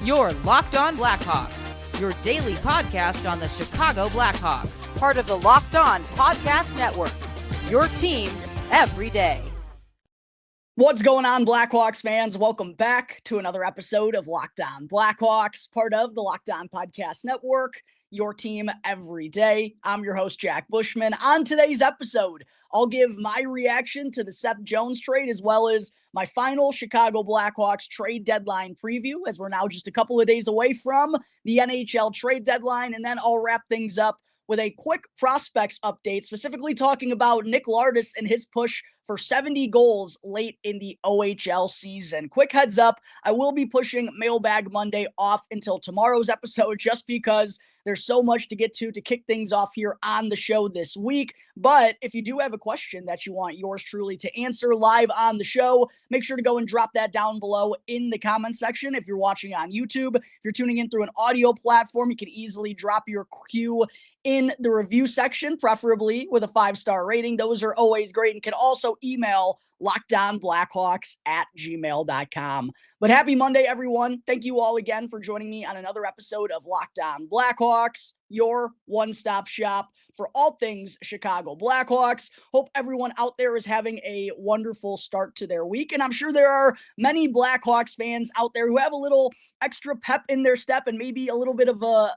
Your Locked On Blackhawks, your daily podcast on the Chicago Blackhawks, part of the Locked On Podcast Network, your team every day. What's going on, Blackhawks fans? Welcome back to another episode of Locked On Blackhawks, part of the Locked On Podcast Network, your team every day. I'm your host, Jack Bushman. On today's episode, I'll give my reaction to the Seth Jones trade as well as my final Chicago Blackhawks trade deadline preview, as we're now just a couple of days away from the NHL trade deadline. And then I'll wrap things up with a quick prospects update, specifically talking about Nick Lardis and his push for 70 goals late in the OHL season. Quick heads up, I will be pushing Mailbag Monday off until tomorrow's episode just because there's so much to get to kick things off here on the show this week. But if you do have a question that you want yours truly to answer live on the show, make sure to go and drop that down below in the comment section. If you're watching on YouTube, if you're tuning in through an audio platform, you can easily drop your cue in the review section, preferably with a 5-star rating. Those are always great, and can also email LockedOnBlackhawks@gmail.com. But happy Monday, everyone. Thank you all again for joining me on another episode of Locked On Blackhawks, your one-stop shop for all things Chicago Blackhawks. Hope everyone out there is having a wonderful start to their week. And I'm sure there are many Blackhawks fans out there who have a little extra pep in their step and maybe a little bit of a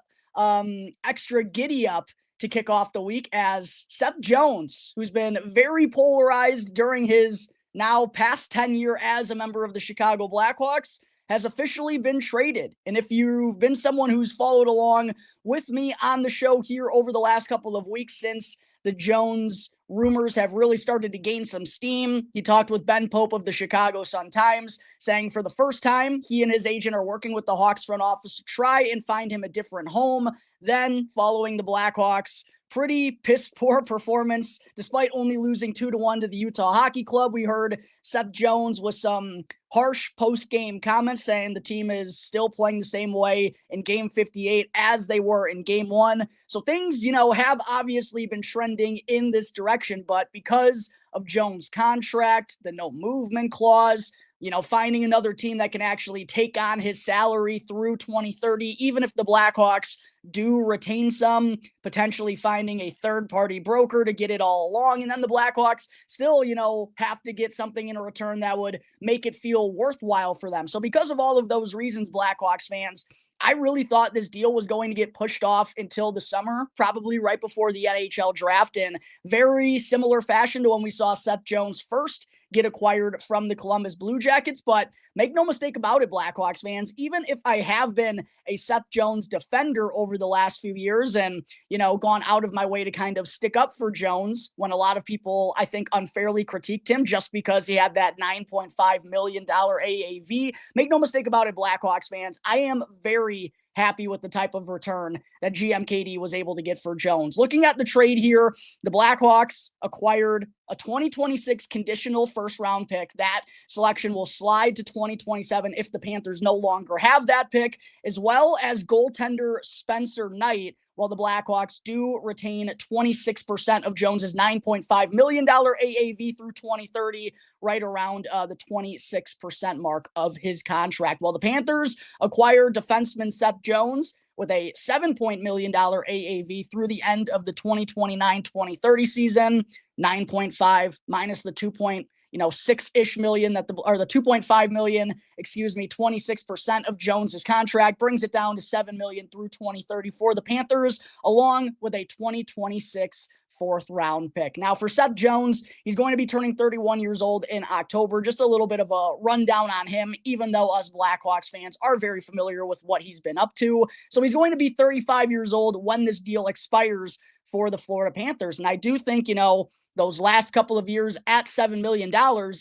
extra giddy up to kick off the week, as Seth Jones, who's been very polarized during his now past tenure as a member of the Chicago Blackhawks, has officially been traded. And if you've been someone who's followed along with me on the show here over the last couple of weeks since the Jones rumors have really started to gain some steam, he talked with Ben Pope of the Chicago Sun-Times, saying for the first time, he and his agent are working with the Hawks front office to try and find him a different home. Then, following the Blackhawks' pretty piss-poor performance, despite only losing 2-1 to the Utah Hockey Club, we heard Seth Jones with some harsh post-game comments saying the team is still playing the same way in Game 58 as they were in Game 1. So things, have obviously been trending in this direction, but because of Jones' contract, the no movement clause, finding another team that can actually take on his salary through 2030, even if the Blackhawks do retain some, potentially finding a third-party broker to get it all along. And then the Blackhawks still, have to get something in return that would make it feel worthwhile for them. So because of all of those reasons, Blackhawks fans, I really thought this deal was going to get pushed off until the summer, probably right before the NHL draft, in very similar fashion to when we saw Seth Jones first get acquired from the Columbus Blue Jackets. But make no mistake about it, Blackhawks fans, even if I have been a Seth Jones defender over the last few years and, gone out of my way to kind of stick up for Jones when a lot of people, I think, unfairly critiqued him just because he had that $9.5 million AAV, make no mistake about it, Blackhawks fans, I am very happy with the type of return that GMKD was able to get for Jones. Looking at the trade here, the Blackhawks acquired a 2026 conditional first-round pick. That selection will slide to 2027 if the Panthers no longer have that pick, as well as goaltender Spencer Knight, while the Blackhawks do retain 26% of Jones's $9.5 million AAV through 2030, right around the 26% mark of his contract. While the Panthers acquire defenseman Seth Jones with a $7 million AAV through the end of the 2029-2030 season, 9.5 minus the 6-ish million the 2.5 million, 26% of Jones's contract brings it down to $7 million through 2030 for the Panthers, along with a 2026 4th-round pick. Now, for Seth Jones, he's going to be turning 31 years old in October. Just a little bit of a rundown on him, even though us Blackhawks fans are very familiar with what he's been up to. So he's going to be 35 years old when this deal expires for the Florida Panthers. And I do think, those last couple of years at $7 million,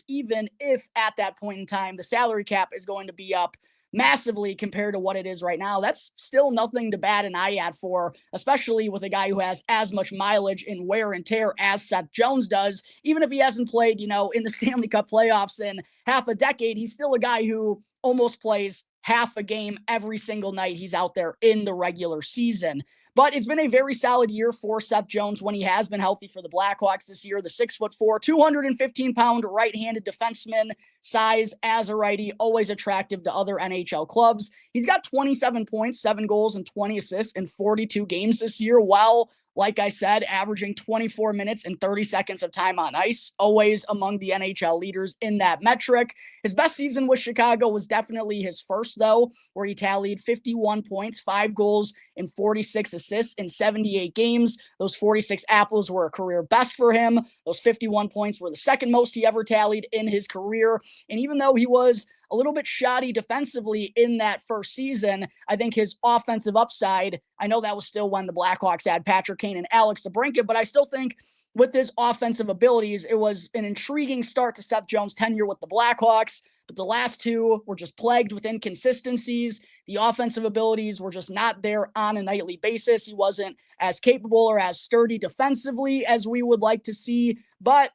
even if at that point in time the salary cap is going to be up massively compared to what it is right now, that's still nothing to bat an eye at for, especially with a guy who has as much mileage and wear and tear as Seth Jones does. Even if he hasn't played, in the Stanley Cup playoffs in half a decade, he's still a guy who almost plays half a game every single night he's out there in the regular season. But it's been a very solid year for Seth Jones when he has been healthy for the Blackhawks this year. The 6'4", 215-pound right-handed defenseman, size as a righty, always attractive to other NHL clubs. He's got 27 points, 7 goals, and 20 assists in 42 games this year, while, like I said, averaging 24 minutes and 30 seconds of time on ice, always among the NHL leaders in that metric. His best season with Chicago was definitely his first, though, where he tallied 51 points, 5 goals, and 46 assists in 78 games. Those 46 apples were a career best for him. Those 51 points were the second most he ever tallied in his career. And even though he was a little bit shoddy defensively in that first season, I think his offensive upside, I know that was still when the Blackhawks had Patrick Kane and Alex DeBrincat, but I still think with his offensive abilities, it was an intriguing start to Seth Jones' tenure with the Blackhawks, but the last two were just plagued with inconsistencies. The offensive abilities were just not there on a nightly basis. He wasn't as capable or as sturdy defensively as we would like to see, but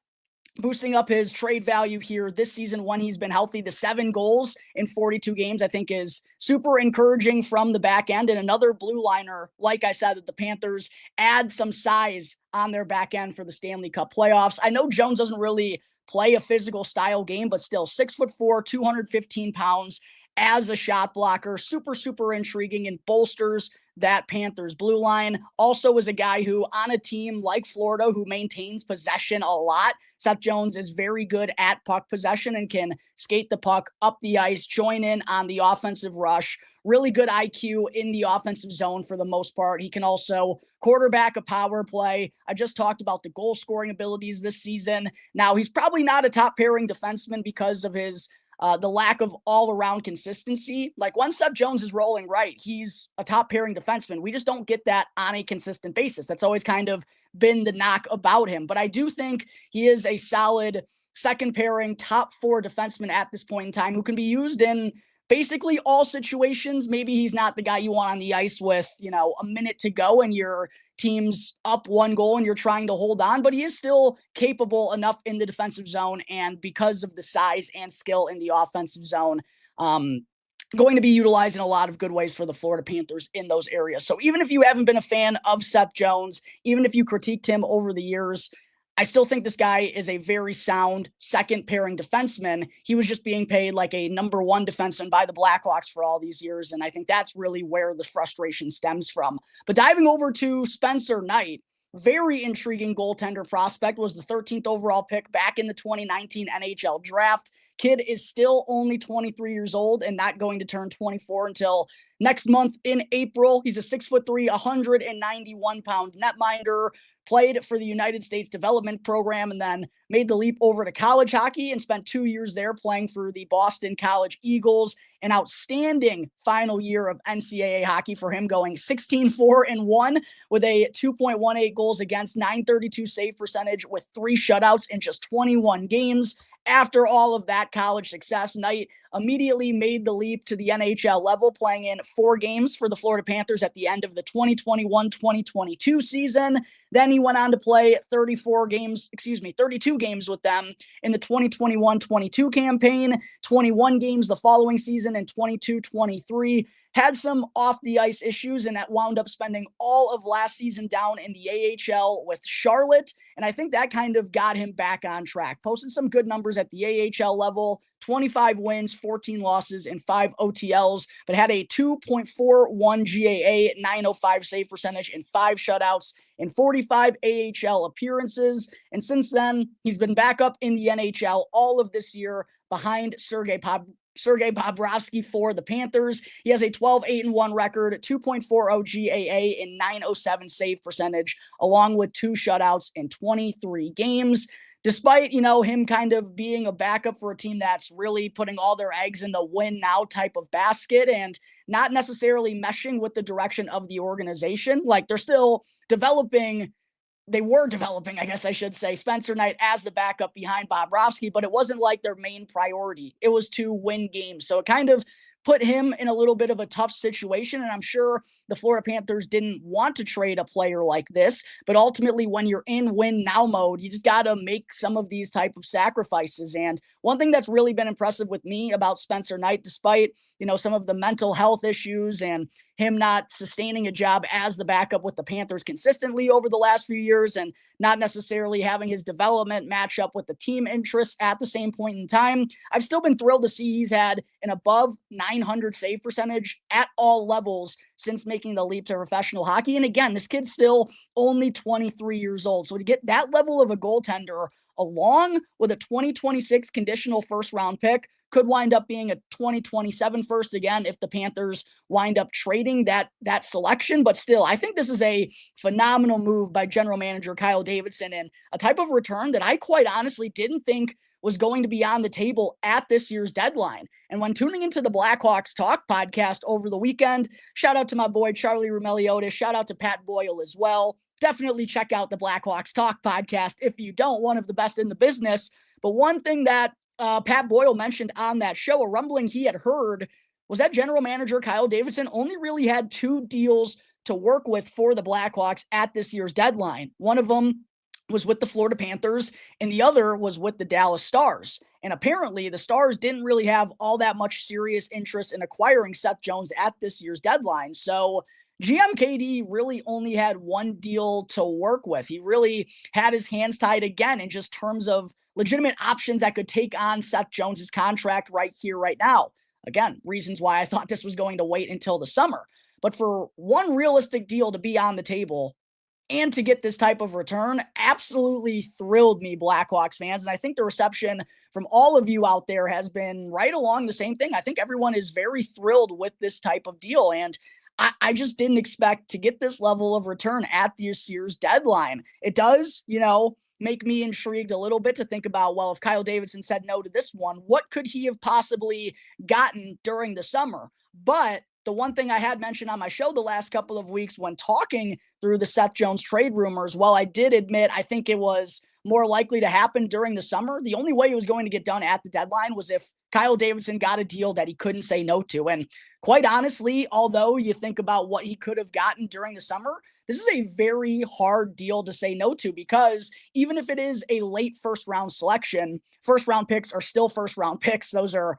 boosting up his trade value here this season when he's been healthy. The 7 goals in 42 games, I think, is super encouraging from the back end. And another blue liner, like I said, that the Panthers add some size on their back end for the Stanley Cup playoffs. I know Jones doesn't really play a physical style game, but still 6'4", 215 pounds as a shot blocker. Super, super intriguing and bolsters that Panthers blue line. Also is a guy who, on a team like Florida, who maintains possession a lot, Seth Jones is very good at puck possession and can skate the puck up the ice, join in on the offensive rush. Really good IQ in the offensive zone for the most part. He can also quarterback a power play. I just talked about the goal scoring abilities this season. Now, he's probably not a top pairing defenseman because of his the lack of all-around consistency. Like, when Seth Jones is rolling right, he's a top-pairing defenseman. We just don't get that on a consistent basis. That's always kind of been the knock about him. But I do think he is a solid second-pairing, top-4 defenseman at this point in time who can be used in basically all situations. Maybe he's not the guy you want on the ice with, a minute to go and your team's up 1 goal and you're trying to hold on, but he is still capable enough in the defensive zone. And because of the size and skill in the offensive zone, going to be utilized in a lot of good ways for the Florida Panthers in those areas. So even if you haven't been a fan of Seth Jones, even if you critiqued him over the years, I still think this guy is a very sound second pairing defenseman. He was just being paid like a number 1 defenseman by the Blackhawks for all these years. And I think that's really where the frustration stems from. But diving over to Spencer Knight, very intriguing goaltender prospect, was the 13th overall pick back in the 2019 NHL draft. Kid is still only 23 years old and not going to turn 24 until next month in April. He's a 6'3", 191-pound netminder, played for the United States Development Program, and then made the leap over to college hockey and spent 2 years there playing for the Boston College Eagles. An outstanding final year of NCAA hockey for him, going 16-4-1 with a 2.18 goals against, .932 save percentage with 3 shutouts in just 21 games. After all of that college success, Knight immediately made the leap to the NHL level, playing in 4 games for the Florida Panthers at the end of the 2021-2022 season. Then he went on to play 32 games with them in the 2021-22 campaign, 21 games the following season in 22-23. Had some off-the-ice issues and that wound up spending all of last season down in the AHL with Charlotte, and I think that kind of got him back on track. Posted some good numbers at the AHL level, 25 wins, 14 losses, and 5 OTLs, but had a 2.41 GAA, .905 save percentage, and 5 shutouts in 45 AHL appearances. And since then, he's been back up in the NHL all of this year behind Sergei Bobrovsky for the Panthers. He has a 12-8-1 record, 2.40 GAA, and .907 save percentage, along with 2 shutouts in 23 games. Despite, him kind of being a backup for a team that's really putting all their eggs in the win now type of basket and not necessarily meshing with the direction of the organization, like they're still developing. They were developing, I guess I should say, Spencer Knight as the backup behind Bobrovsky, but it wasn't like their main priority. It was to win games. So it kind of put him in a little bit of a tough situation. And I'm sure the Florida Panthers didn't want to trade a player like this, but ultimately when you're in win now mode, you just got to make some of these type of sacrifices. And one thing that's really been impressive with me about Spencer Knight, despite, some of the mental health issues and him not sustaining a job as the backup with the Panthers consistently over the last few years and not necessarily having his development match up with the team interests at the same point in time. I've still been thrilled to see he's had an above 900 save percentage at all levels since making the leap to professional hockey. And again, this kid's still only 23 years old. So to get that level of a goaltender along with a 2026 conditional first round pick could wind up being a 2027 first again if the Panthers wind up trading that selection. But still, I think this is a phenomenal move by general manager Kyle Davidson and a type of return that I quite honestly didn't think was going to be on the table at this year's deadline. And when tuning into the Blackhawks Talk podcast over the weekend, shout out to my boy Charlie Roumeliotis, shout out to Pat Boyle as well. Definitely check out the Blackhawks Talk podcast if you don't, one of the best in the business. But one thing that Pat Boyle mentioned on that show, a rumbling he had heard, was that general manager Kyle Davidson only really had 2 deals to work with for the Blackhawks at this year's deadline. One of them was with the Florida Panthers, and the other was with the Dallas Stars. And apparently, the Stars didn't really have all that much serious interest in acquiring Seth Jones at this year's deadline. So GMKD really only had 1 deal to work with. He really had his hands tied again in just terms of legitimate options that could take on Seth Jones's contract right here, right now. Again, reasons why I thought this was going to wait until the summer. But for one realistic deal to be on the table and to get this type of return absolutely thrilled me, Blackhawks fans. And I think the reception from all of you out there has been right along the same thing. I think everyone is very thrilled with this type of deal. And I just didn't expect to get this level of return at this year's deadline. It does, make me intrigued a little bit to think about, well, if Kyle Davidson said no to this one, what could he have possibly gotten during the summer? But the one thing I had mentioned on my show the last couple of weeks when talking through the Seth Jones trade rumors, while I did admit I think it was more likely to happen during the summer, the only way it was going to get done at the deadline was if Kyle Davidson got a deal that he couldn't say no to. And quite honestly, although you think about what he could have gotten during the summer, this is a very hard deal to say no to, because even if it is a late first round selection, first round picks are still first round picks. Those are,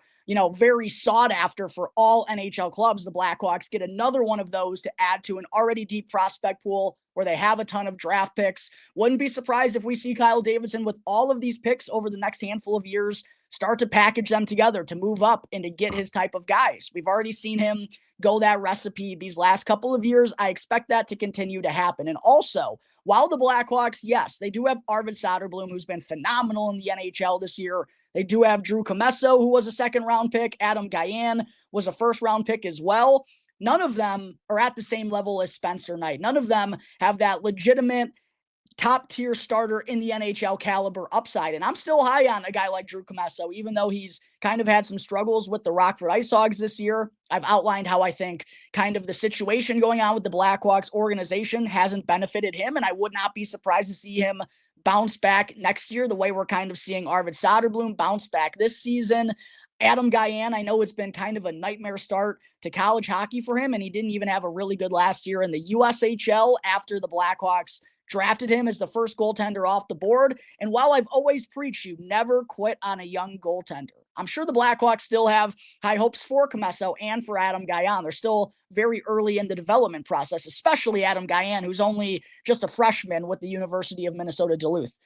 very sought after for all NHL clubs. The Blackhawks get another one of those to add to an already deep prospect pool where they have a ton of draft picks. Wouldn't be surprised if we see Kyle Davidson with all of these picks over the next handful of years start to package them together to move up and to get his type of guys. We've already seen him go that recipe these last couple of years. I expect that to continue to happen. And also, while the Blackhawks, yes, they do have Arvid Soderblom, who's been phenomenal in the NHL this year. They do have Drew Commesso, who was a second-round pick. Adam Gajan was a first-round pick as well. None of them are at the same level as Spencer Knight. None of them have that legitimate top-tier starter in the NHL caliber upside. And I'm still high on a guy like Drew Commesso, even though he's kind of had some struggles with the Rockford Ice Hogs this year. I've outlined how I think kind of the situation going on with the Blackhawks organization hasn't benefited him, and I would not be surprised to see him bounce back next year the way we're kind of seeing Arvid Soderblom bounce back this season. Adam Gajan, I know it's been kind of a nightmare start to college hockey for him, and he didn't even have a really good last year in the USHL after the Blackhawks drafted him as the first goaltender off the board. And while I've always preached you never quit on a young goaltender, I'm sure the Blackhawks still have high hopes for Commesso and for Adam Gajan. They're still very early in the development process, especially Adam Gajan, who's only just a freshman with the University of Minnesota Duluth.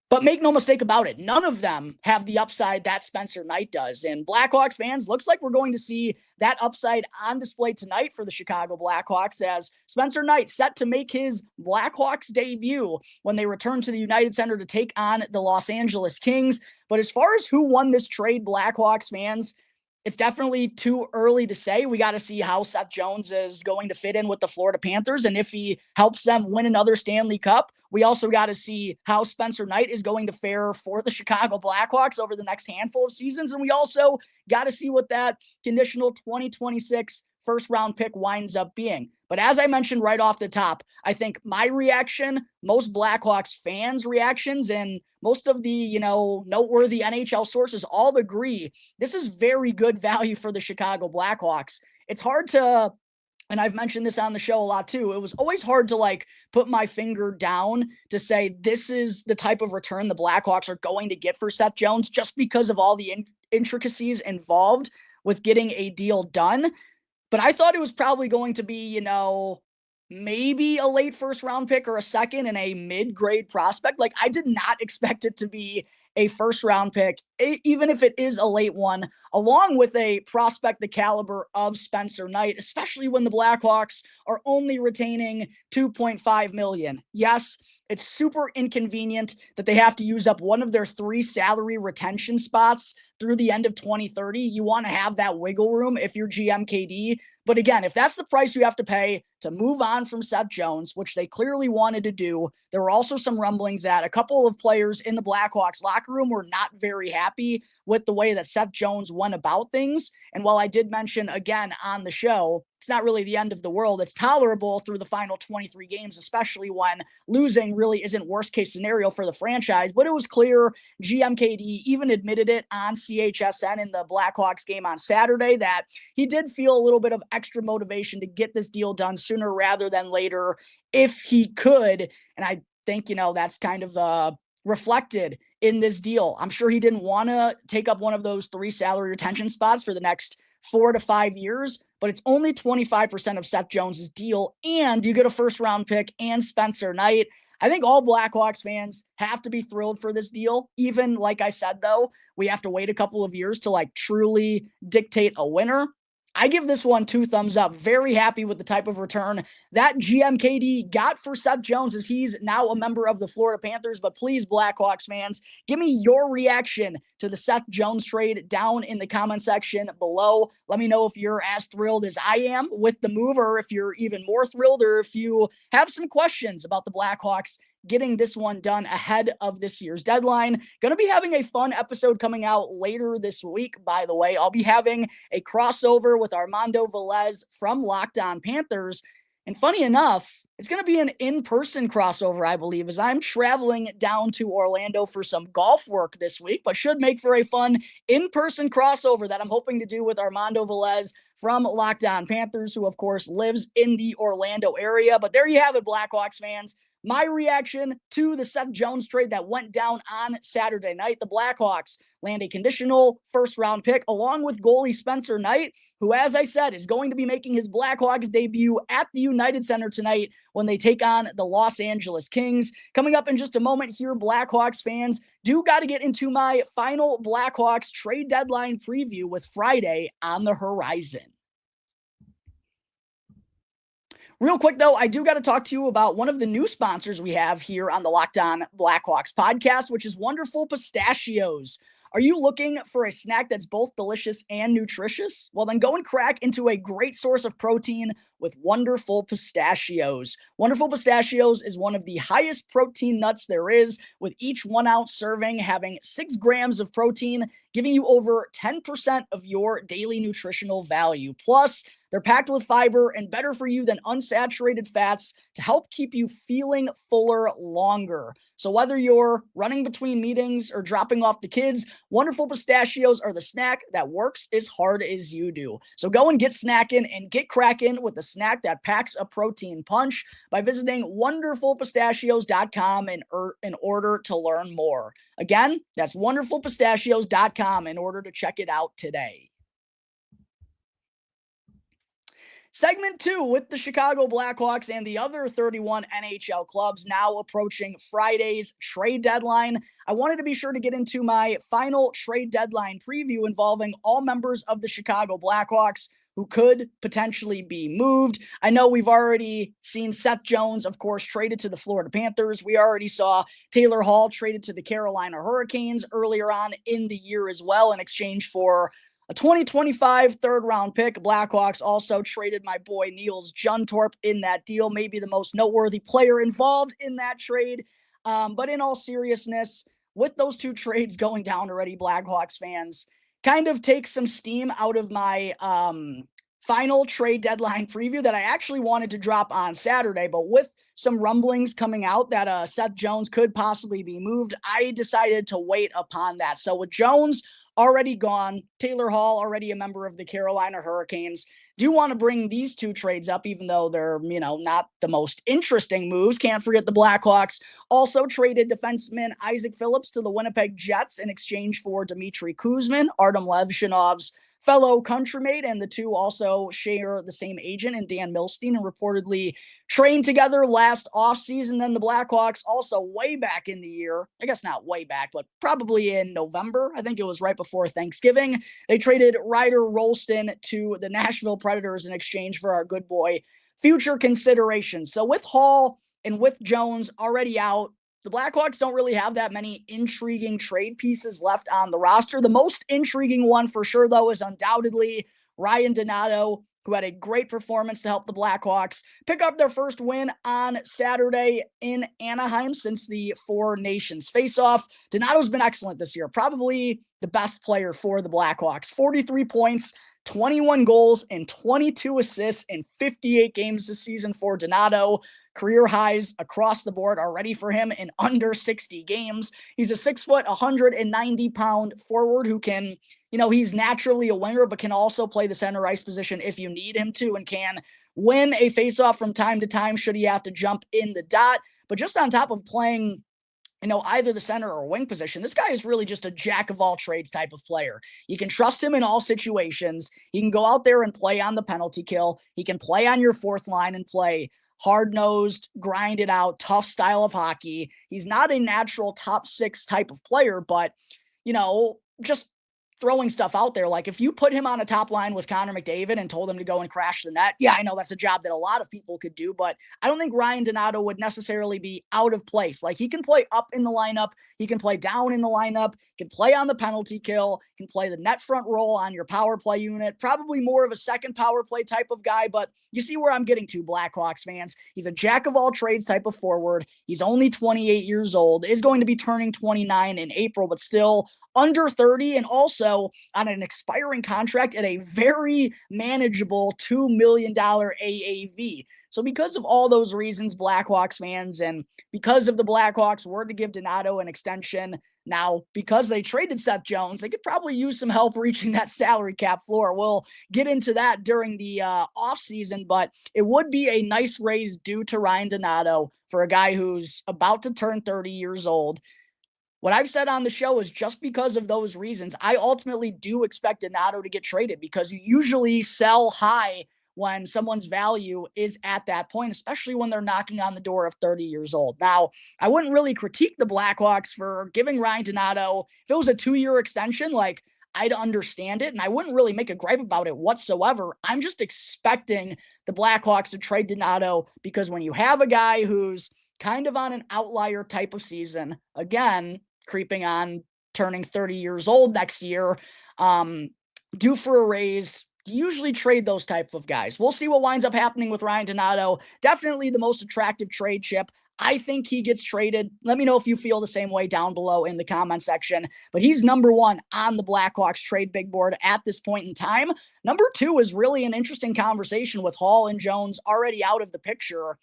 But make no mistake about it, none of them have the upside that Spencer Knight does. And Blackhawks fans, looks like we're going to see that upside on display tonight for the Chicago Blackhawks, as Spencer Knight set to make his Blackhawks debut when they return to the United Center to take on the Los Angeles Kings. But as far as who won this trade, Blackhawks fans, it's definitely too early to say. We got to see how Seth Jones is going to fit in with the Florida Panthers and if he helps them win another Stanley Cup. We also got to see how Spencer Knight is going to fare for the Chicago Blackhawks over the next handful of seasons. And we also got to see what that conditional 2026 first-round pick winds up being. But as I mentioned right off the top, I think my reaction, most Blackhawks fans' reactions, and most of the, noteworthy NHL sources all agree this is very good value for the Chicago Blackhawks. It's hard to, and I've mentioned this on the show a lot too, it was always hard to put my finger down to say this is the type of return the Blackhawks are going to get for Seth Jones just because of all the intricacies involved with getting a deal done. but I thought it was probably going to be, maybe a late first round pick or a second and a mid-grade prospect. Like, I did not expect it to be a first round pick, even if it is a late one, along with a prospect the caliber of Spencer Knight, especially when the Blackhawks are only retaining $2.5 million. Yes, it's super inconvenient that they have to use up one of their 3 salary retention spots through the end of 2030. You want to have that wiggle room if you're GMKD. But again, if that's the price you have to pay to move on from Seth Jones, which they clearly wanted to do, there were also some rumblings that a couple of players in the Blackhawks locker room were not very happy with the way that Seth Jones went about things. And while I did mention again on the show, it's not really the end of the world. It's tolerable through the final 23 games, especially when losing really isn't worst case scenario for the franchise. But it was clear GMKD even admitted it on CHSN in the Blackhawks game on Saturday that he did feel a little bit of extra motivation to get this deal done sooner rather than later if he could. And I think, that's kind of reflected in this deal. I'm sure he didn't want to take up one of those 3 salary retention spots for the next 4 to 5 years, but it's only 25% of Seth Jones's deal, and you get a first round pick and Spencer Knight. I think all Blackhawks fans have to be thrilled for this deal. Even, like I said, though, we have to wait a couple of years to truly dictate a winner. I give this one 2 thumbs up. Very happy with the type of return that GMKD got for Seth Jones, as he's now a member of the Florida Panthers. But please, Blackhawks fans, give me your reaction to the Seth Jones trade down in the comment section below. Let me know if you're as thrilled as I am with the move, or if you're even more thrilled, or if you have some questions about the Blackhawks getting this one done ahead of this year's deadline. Going to be having a fun episode coming out later this week, by the way. I'll be having a crossover with Armando Velez from Locked On Panthers. And funny enough, it's going to be an in-person crossover, I believe, as I'm traveling down to Orlando for some golf work this week, but should make for a fun in-person crossover that I'm hoping to do with Armando Velez from Locked On Panthers, who, of course, lives in the Orlando area. But there you have it, Blackhawks fans. My reaction to the Seth Jones trade that went down on Saturday night. The Blackhawks land a conditional first-round pick along with goalie Spencer Knight, who, as I said, is going to be making his Blackhawks debut at the United Center tonight when they take on the Los Angeles Kings. Coming up in just a moment here, Blackhawks fans, do got to get into my final Blackhawks trade deadline preview with Friday on the horizon. Real quick, though, I do got to talk to you about one of the new sponsors we have here on the Locked On Blackhawks podcast, which is Wonderful Pistachios. Are you looking for a snack that's both delicious and nutritious? Well, then go and crack into a great source of protein with Wonderful Pistachios. Wonderful Pistachios is one of the highest protein nuts there is, with each 1 ounce serving having 6 grams of protein, giving you over 10% of your daily nutritional value. Plus, they're packed with fiber and better for you than unsaturated fats to help keep you feeling fuller longer. So whether you're running between meetings or dropping off the kids, Wonderful Pistachios are the snack that works as hard as you do. So go and get snackin' and get crackin' with the snack that packs a protein punch by visiting wonderfulpistachios.com in order to learn more. Again, that's wonderfulpistachios.com in order to check it out today. Segment 2 with the Chicago Blackhawks and the other 31 NHL clubs now approaching Friday's trade deadline. I wanted to be sure to get into my final trade deadline preview involving all members of the Chicago Blackhawks who could potentially be moved. I know we've already seen Seth Jones, of course, traded to the Florida Panthers. We already saw Taylor Hall traded to the Carolina Hurricanes earlier on in the year as well in exchange for a 2025 third-round pick. Blackhawks also traded my boy Niels Juntorp in that deal, maybe the most noteworthy player involved in that trade. But in all seriousness, with those 2 trades going down already, Blackhawks fans, kind of take some steam out of my final trade deadline preview that I actually wanted to drop on Saturday. But with some rumblings coming out that Seth Jones could possibly be moved, I decided to wait upon that. So with Jones already gone, Taylor Hall already a member of the Carolina Hurricanes, do want to bring these 2 trades up, even though they're, not the most interesting moves. Can't forget the Blackhawks also traded defenseman Isaac Phillips to the Winnipeg Jets in exchange for Dmitry Kuzmin, Artem Levshinov's fellow countrymate, and the two also share the same agent in Dan Milstein and reportedly trained together last offseason. Then the Blackhawks also way back in the year, I guess not way back, but probably in November, I think it was right before Thanksgiving, they traded Ryder Rolston to the Nashville Predators in exchange for our good boy future consideration. So with Hall and with Jones already out, the Blackhawks don't really have that many intriguing trade pieces left on the roster. The most intriguing one for sure, though, is undoubtedly Ryan Donato, who had a great performance to help the Blackhawks pick up their first win on Saturday in Anaheim since the Four Nations faceoff. Donato's been excellent this year, probably the best player for the Blackhawks. 43 points, 21 goals, and 22 assists in 58 games this season for Donato. Career highs across the board already for him in under 60 games. He's a 6 foot, 190-pound forward who can, he's naturally a winger, but can also play the center ice position if you need him to, and can win a faceoff from time to time should he have to jump in the dot. But just on top of playing, either the center or wing position, this guy is really just a jack of all trades type of player. You can trust him in all situations. He can go out there and play on the penalty kill. He can play on your fourth line and play hard-nosed, grinded out, tough style of hockey. He's not a natural top six type of player, but, just throwing stuff out there. Like if you put him on a top line with Connor McDavid and told him to go and crash the net, yeah, I know that's a job that a lot of people could do, but I don't think Ryan Donato would necessarily be out of place. Like he can play up in the lineup. He can play down in the lineup, can play on the penalty kill, can play the net front role on your power play unit, probably more of a second power play type of guy, but you see where I'm getting to, Blackhawks fans. He's a jack of all trades type of forward. He's only 28 years old, is going to be turning 29 in April, but still under 30, and also on an expiring contract at a very manageable $2 million AAV. So because of all those reasons, Blackhawks fans, and because of the Blackhawks were to give Donato an extension, now because they traded Seth Jones, they could probably use some help reaching that salary cap floor. We'll get into that during the offseason, but it would be a nice raise due to Ryan Donato for a guy who's about to turn 30 years old. What I've said on the show is just because of those reasons, I ultimately do expect Donato to get traded, because you usually sell high when someone's value is at that point, especially when they're knocking on the door of 30 years old. Now, I wouldn't really critique the Blackhawks for giving Ryan Donato, if it was a 2-year extension, like I'd understand it, and I wouldn't really make a gripe about it whatsoever. I'm just expecting the Blackhawks to trade Donato, because when you have a guy who's kind of on an outlier type of season, again, creeping on turning 30 years old next year, due for a raise, you usually trade those type of guys. We'll see what winds up happening with Ryan Donato. Definitely the most attractive trade chip. I think he gets traded. Let me know if you feel the same way down below in the comment section. But he's number one on the Blackhawks trade big board at this point in time. Number two is really an interesting conversation with Hall and Jones already out of the picture.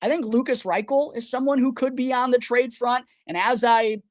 I think Lukas Reichel is someone who could be on the trade front. And as I,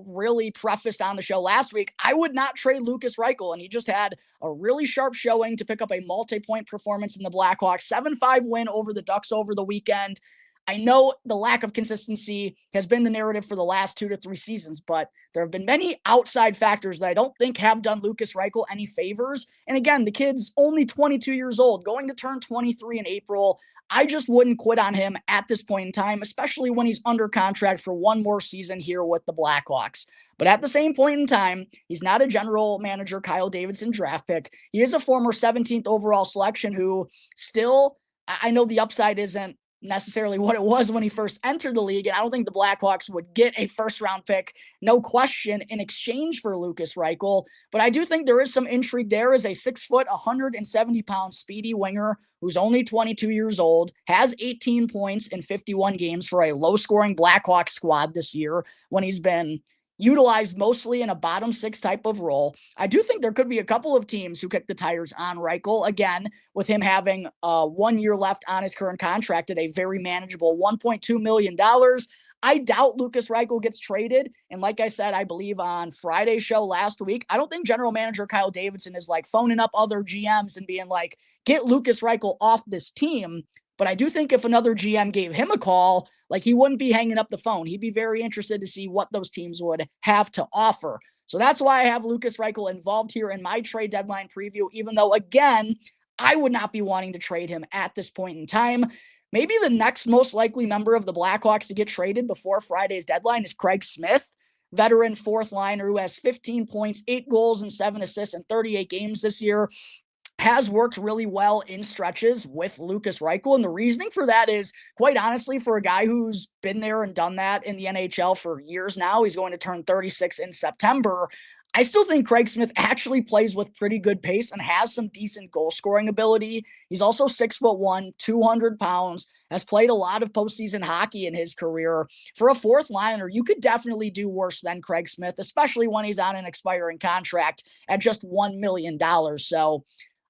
really prefaced on the show last week, I would not trade Lukas Reichel. And he just had a really sharp showing to pick up a multi-point performance in the Blackhawks. 7-5 win over the Ducks over the weekend. I know the lack of consistency has been the narrative for the last 2 to 3 seasons, but there have been many outside factors that I don't think have done Lukas Reichel any favors. And again, the kid's only 22 years old, going to turn 23 in April. I just wouldn't quit on him at this point in time, especially when he's under contract for one more season here with the Blackhawks. But at the same point in time, he's not a general manager Kyle Davidson draft pick. He is a former 17th overall selection who still, I know the upside isn't necessarily what it was when he first entered the league, and I don't think the Blackhawks would get a first-round pick, no question, in exchange for Lukas Reichel. But I do think there is some intrigue there as a 6 foot, 170-pound speedy winger who's only 22 years old, has 18 points in 51 games for a low-scoring Blackhawks squad this year when he's been utilized mostly in a bottom six type of role. I do think there could be a couple of teams who kick the tires on Reichel, again, with him having 1 year left on his current contract at a very manageable $1.2 million. I doubt Lukas Reichel gets traded. And like I said, I believe on Friday's show last week, I don't think general manager Kyle Davidson is like phoning up other GMs and being like, get Lukas Reichel off this team. But I do think if another GM gave him a call, like he wouldn't be hanging up the phone. He'd be very interested to see what those teams would have to offer. So that's why I have Lukas Reichel involved here in my trade deadline preview, even though, again, I would not be wanting to trade him at this point in time. Maybe the next most likely member of the Blackhawks to get traded before Friday's deadline is Craig Smith, veteran fourth liner who has 15 points, 8 goals, and 7 assists in 38 games this year. Has worked really well in stretches with Lukas Reichel. And the reasoning for that is, quite honestly, for a guy who's been there and done that in the NHL for years now, he's going to turn 36 in September. I still think Craig Smith actually plays with pretty good pace and has some decent goal scoring ability. He's also 6'1", 200 pounds, has played a lot of postseason hockey in his career. For a fourth liner, you could definitely do worse than Craig Smith, especially when he's on an expiring contract at just $1 million. So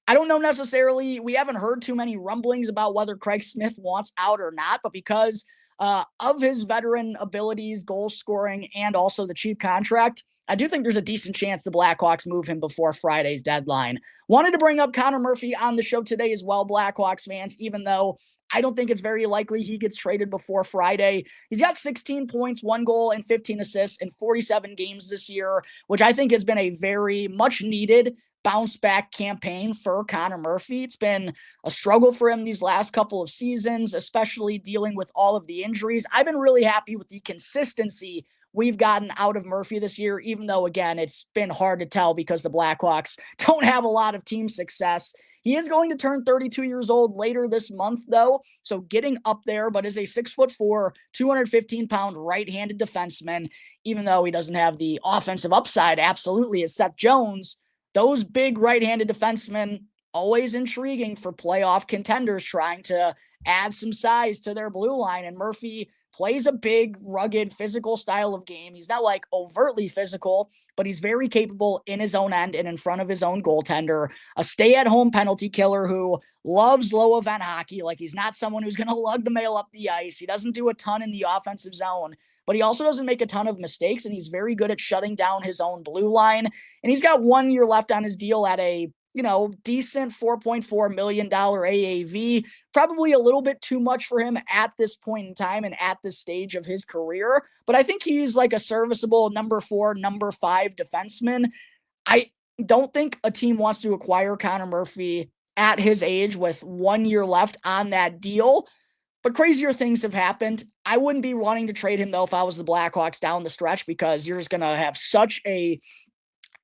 I don't know necessarily. We haven't heard too many rumblings about whether Craig Smith wants out or not, but because of his veteran abilities, goal scoring, and also the cheap contract, I do think there's a decent chance the Blackhawks move him before Friday's deadline. Wanted to bring up Connor Murphy on the show today as well, Blackhawks fans, even though I don't think it's very likely he gets traded before Friday. He's got 16 points, 1 goal, and 15 assists in 47 games this year, which I think has been a very much needed bounce back campaign for Connor Murphy. It's been a struggle for him these last couple of seasons, especially dealing with all of the injuries. I've been really happy with the consistency we've gotten out of Murphy this year, even though, again, it's been hard to tell because the Blackhawks don't have a lot of team success. He is going to turn 32 years old later this month, though, so getting up there, but is a 6'4", 215-pound right-handed defenseman, even though he doesn't have the offensive upside, absolutely, as Seth Jones. Those big right-handed defensemen, always intriguing for playoff contenders trying to add some size to their blue line. And Murphy plays a big, rugged, physical style of game. He's not like overtly physical, but he's very capable in his own end and in front of his own goaltender. A stay-at-home penalty killer who loves low-event hockey. Like, he's not someone who's going to lug the mail up the ice. He doesn't do a ton in the offensive zone, but he also doesn't make a ton of mistakes, and he's very good at shutting down his own blue line. And he's got 1 year left on his deal at a, decent $4.4 million AAV. Probably a little bit too much for him at this point in time and at this stage of his career. But I think he's like a serviceable number 4, number 5 defenseman. I don't think a team wants to acquire Connor Murphy at his age with 1 year left on that deal. But crazier things have happened. I wouldn't be wanting to trade him, though, if I was the Blackhawks down the stretch, because you're just going to have such a...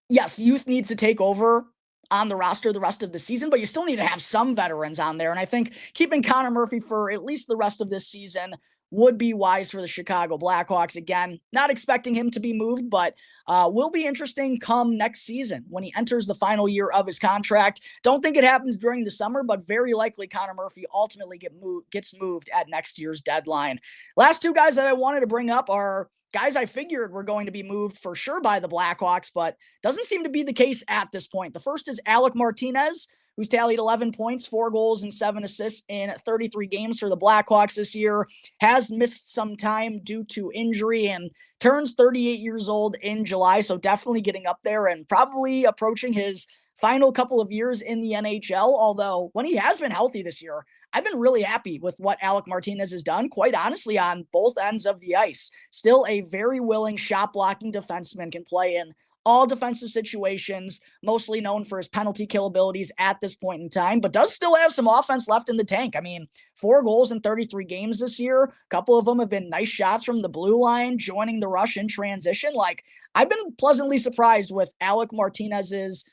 Yes, youth needs to take over on the roster the rest of the season, but you still need to have some veterans on there. And I think keeping Connor Murphy for at least the rest of this season would be wise for the Chicago Blackhawks. Again, not expecting him to be moved, but will be interesting come next season when he enters the final year of his contract. Don't think it happens during the summer, but very likely Connor Murphy ultimately gets moved at next year's deadline. Last two guys that I wanted to bring up are guys I figured were going to be moved for sure by the Blackhawks, but doesn't seem to be the case at this point. The first is Alec Martinez, who's tallied 11 points, 4 goals, and 7 assists in 33 games for the Blackhawks this year, has missed some time due to injury and turns 38 years old in July, so definitely getting up there and probably approaching his final couple of years in the NHL, although when he has been healthy this year, I've been really happy with what Alec Martinez has done, quite honestly, on both ends of the ice. Still a very willing shot-blocking defenseman, can play in all defensive situations, mostly known for his penalty kill abilities at this point in time, but does still have some offense left in the tank. I mean, 4 goals in 33 games this year. A couple of them have been nice shots from the blue line, joining the rush in transition. Like, I've been pleasantly surprised with Alec Martinez's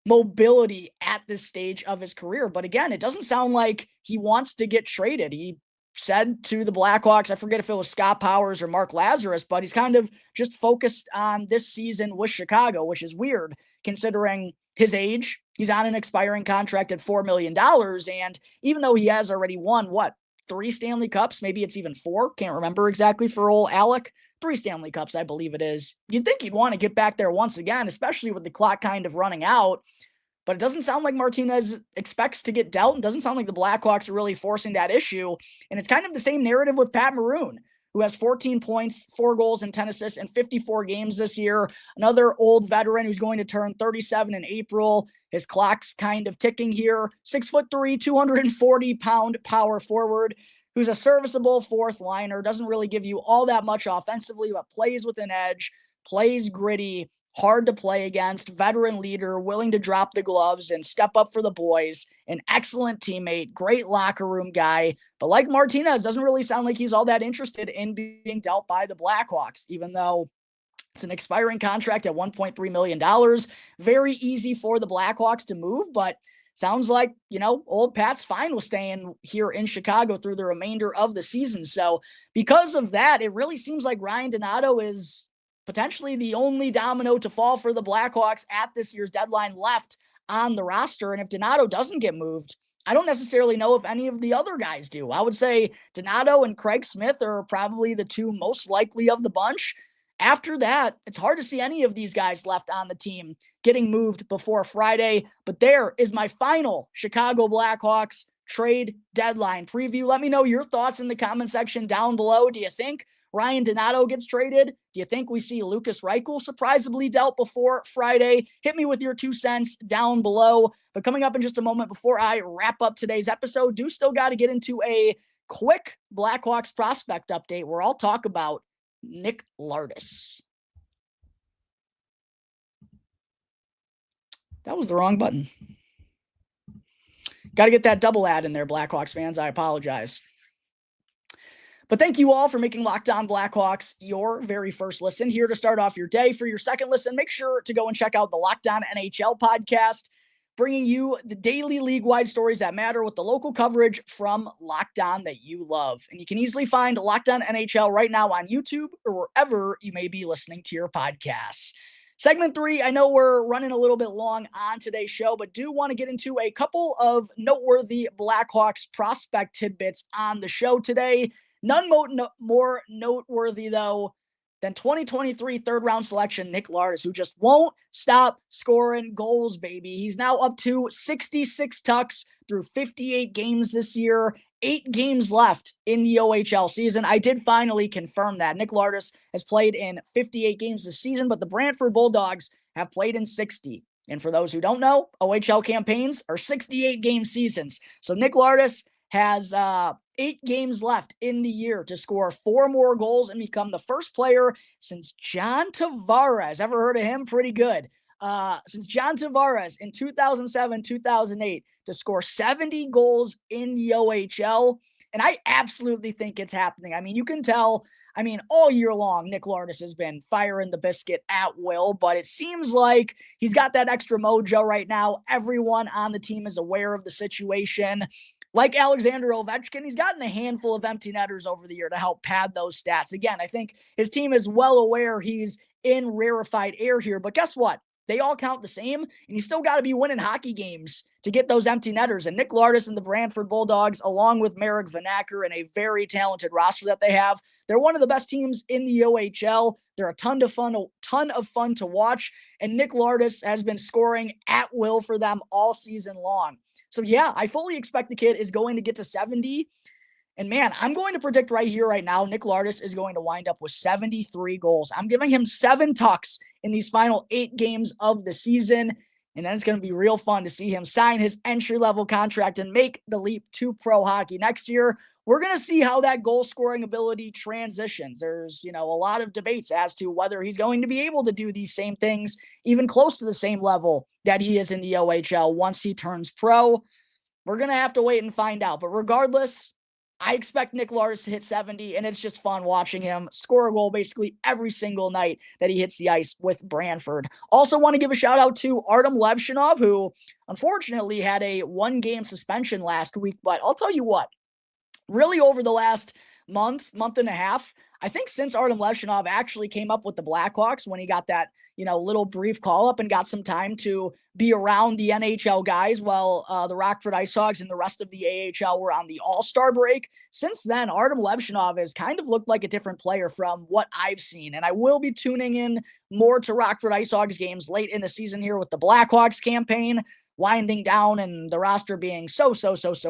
mobility at this stage of his career. But again, it doesn't sound like he wants to get traded. He said to the Blackhawks, I forget if it was Scott Powers or Mark Lazarus, but he's kind of just focused on this season with Chicago, which is weird considering his age. He's on an expiring contract at $4 million. And even though he has already won, 3 Stanley Cups, maybe it's even 4, can't remember exactly for old Alec. 3 Stanley Cups, I believe it is. You'd think he'd want to get back there once again, especially with the clock kind of running out. But it doesn't sound like Martinez expects to get dealt, and doesn't sound like the Blackhawks are really forcing that issue. And it's kind of the same narrative with Pat Maroon, who has 14 points, 4 goals, and 10 assists in 54 games this year. Another old veteran who's going to turn 37 in April. His clock's kind of ticking here. 6'3", 240-pound power forward, who's a serviceable fourth liner, doesn't really give you all that much offensively, but plays with an edge, plays gritty, hard to play against, veteran leader, willing to drop the gloves and step up for the boys, an excellent teammate, great locker room guy. But like Martinez, doesn't really sound like he's all that interested in being dealt by the Blackhawks, even though it's an expiring contract at $1.3 million. Very easy for the Blackhawks to move, but sounds like, old Pat's fine with staying here in Chicago through the remainder of the season. So because of that, it really seems like Ryan Donato is potentially the only domino to fall for the Blackhawks at this year's deadline left on the roster. And if Donato doesn't get moved, I don't necessarily know if any of the other guys do. I would say Donato and Craig Smith are probably the two most likely of the bunch. After that, it's hard to see any of these guys left on the team getting moved before Friday. But there is my final Chicago Blackhawks trade deadline preview. Let me know your thoughts in the comment section down below. Do you think Ryan Donato gets traded? Do you think we see Lucas Reichel surprisingly dealt before Friday? Hit me with your 2 cents down below. But coming up in just a moment before I wrap up today's episode, do still got to get into a quick Blackhawks prospect update where I'll talk about Nick Lardis. That was the wrong button. Got to get that double ad in there, Blackhawks fans. I apologize. But thank you all for making Locked On Blackhawks your very first listen. Here to start off your day. For your second listen, make sure to go and check out the Locked On NHL podcast, bringing you the daily league-wide stories that matter with the local coverage from Locked On that you love. And you can easily find Locked On NHL right now on YouTube or wherever you may be listening to your podcasts. Segment 3, I know we're running a little bit long on today's show, but do want to get into a couple of noteworthy Blackhawks prospect tidbits on the show today. None more noteworthy, though, than 2023 third-round selection Nick Lardis, who just won't stop scoring goals, baby. He's now up to 66 tucks through 58 games this year, 8 games left in the OHL season. I did finally confirm that. Nick Lardis has played in 58 games this season, but the Brantford Bulldogs have played in 60. And for those who don't know, OHL campaigns are 68-game seasons. So Nick Lardis has 8 games left in the year to score 4 more goals and become the first player since John Tavares. Ever heard of him? Pretty good. Since John Tavares in 2007-2008 to score 70 goals in the OHL. And I absolutely think it's happening. I mean, you can tell, all year long, Nick Lardis has been firing the biscuit at will, but it seems like he's got that extra mojo right now. Everyone on the team is aware of the situation. Like Alexander Ovechkin, he's gotten a handful of empty netters over the year to help pad those stats. Again, I think his team is well aware he's in rarefied air here, but guess what? They all count the same, and you still got to be winning hockey games to get those empty netters. And Nick Lardis and the Brantford Bulldogs, along with Marek Vanacker and a very talented roster that they have, they're one of the best teams in the OHL. They're a ton of fun to watch, and Nick Lardis has been scoring at will for them all season long. So yeah, I fully expect the kid is going to get to 70. And man, I'm going to predict right here, right now, Nick Lardis is going to wind up with 73 goals. I'm giving him 7 tucks in these final 8 games of the season. And then it's going to be real fun to see him sign his entry-level contract and make the leap to pro hockey next year. We're going to see how that goal-scoring ability transitions. There's, a lot of debates as to whether he's going to be able to do these same things, even close to the same level that he is in the OHL once he turns pro. We're going to have to wait and find out. But regardless, I expect Nick Lardis to hit 70, and it's just fun watching him score a goal basically every single night that he hits the ice with Brantford. Also want to give a shout-out to Artem Levshinov, who unfortunately had a 1-game suspension last week. But I'll tell you what, really over the last month and a half, I think since Artem Levshinov actually came up with the Blackhawks when he got that, little brief call-up and got some time to be around the NHL guys while the Rockford IceHogs and the rest of the AHL were on the All-Star break. Since then, Artem Levshinov has kind of looked like a different player from what I've seen, and I will be tuning in more to Rockford IceHogs games late in the season here with the Blackhawks campaign winding down and the roster being so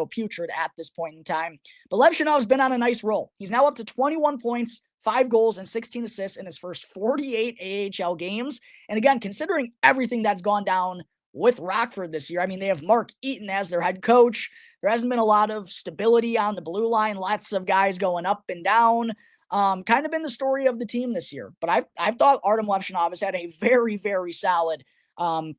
putrid at this point in time. But Levshinov's been on a nice roll. He's now up to 21 points, 5 goals, and 16 assists in his first 48 AHL games. And again, considering everything that's gone down with Rockford this year, they have Mark Eaton as their head coach. There hasn't been a lot of stability on the blue line. Lots of guys going up and down. Kind of been the story of the team this year. But I've thought Artem Levshunov has had a very, very solid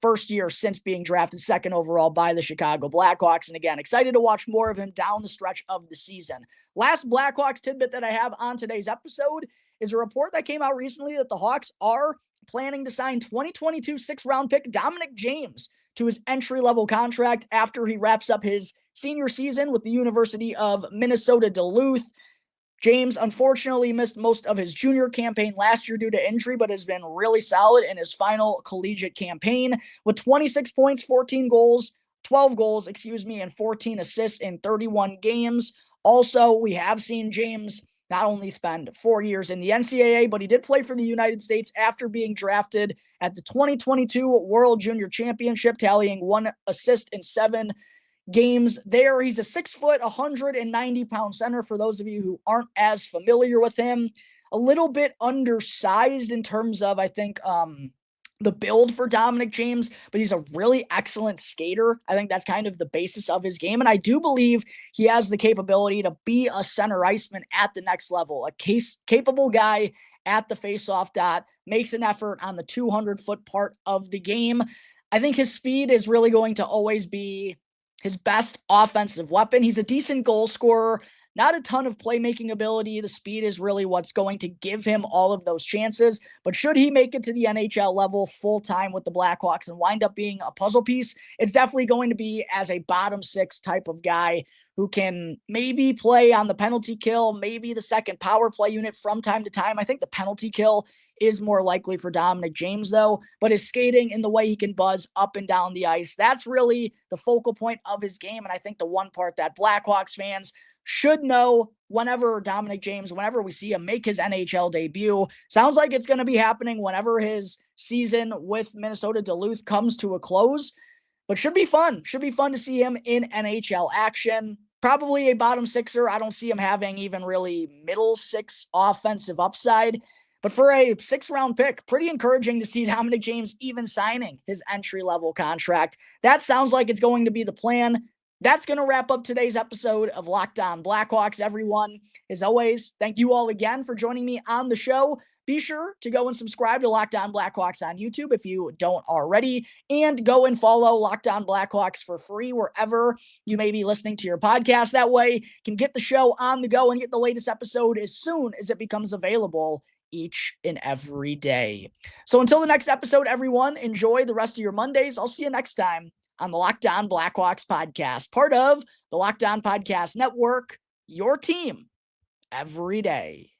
first year since being drafted second overall by the Chicago Blackhawks. And again, excited to watch more of him down the stretch of the season. Last Blackhawks tidbit that I have on today's episode is a report that came out recently that the Hawks are planning to sign 2022 sixth-round pick Dominic James to his entry-level contract after he wraps up his senior season with the University of Minnesota Duluth. James unfortunately missed most of his junior campaign last year due to injury, but has been really solid in his final collegiate campaign with 26 points, 12 goals, and 14 assists in 31 games. Also, we have seen James not only spend 4 years in the NCAA, but he did play for the United States after being drafted at the 2022 World Junior Championship, tallying 1 assist in 7 games there. He's a 6 foot, 190-pound center for those of you who aren't as familiar with him. A little bit undersized in terms of, I think, the build for Dominic James, but he's a really excellent skater. I think that's kind of the basis of his game. And I do believe he has the capability to be a center iceman at the next level, a capable guy at the faceoff dot, makes an effort on the 200-foot part of the game. I think his speed is really going to always be his best offensive weapon. He's a decent goal scorer, not a ton of playmaking ability. The speed is really what's going to give him all of those chances. But should he make it to the NHL level full-time with the Blackhawks and wind up being a puzzle piece, it's definitely going to be as a bottom six type of guy who can maybe play on the penalty kill, maybe the second power play unit from time to time. I think the penalty kill is more likely for Dominic James, though, but his skating and the way he can buzz up and down the ice, that's really the focal point of his game. And I think the one part that Blackhawks fans should know whenever we see him make his NHL debut, sounds like it's going to be happening whenever his season with Minnesota Duluth comes to a close, but should be fun. Should be fun to see him in NHL action. Probably a bottom sixer. I don't see him having even really middle six offensive upside. But for a 6th-round pick, pretty encouraging to see Dominic James even signing his entry-level contract. That sounds like it's going to be the plan. That's going to wrap up today's episode of Locked On Blackhawks, everyone. As always, thank you all again for joining me on the show. Be sure to go and subscribe to Locked On Blackhawks on YouTube if you don't already, and go and follow Locked On Blackhawks for free wherever you may be listening to your podcast. That way, you can get the show on the go and get the latest episode as soon as it becomes available each and every day. So until the next episode, everyone, enjoy the rest of your Mondays. I'll see you next time on the Locked On Blackhawks podcast, part of the Locked On Podcast Network, your team every day.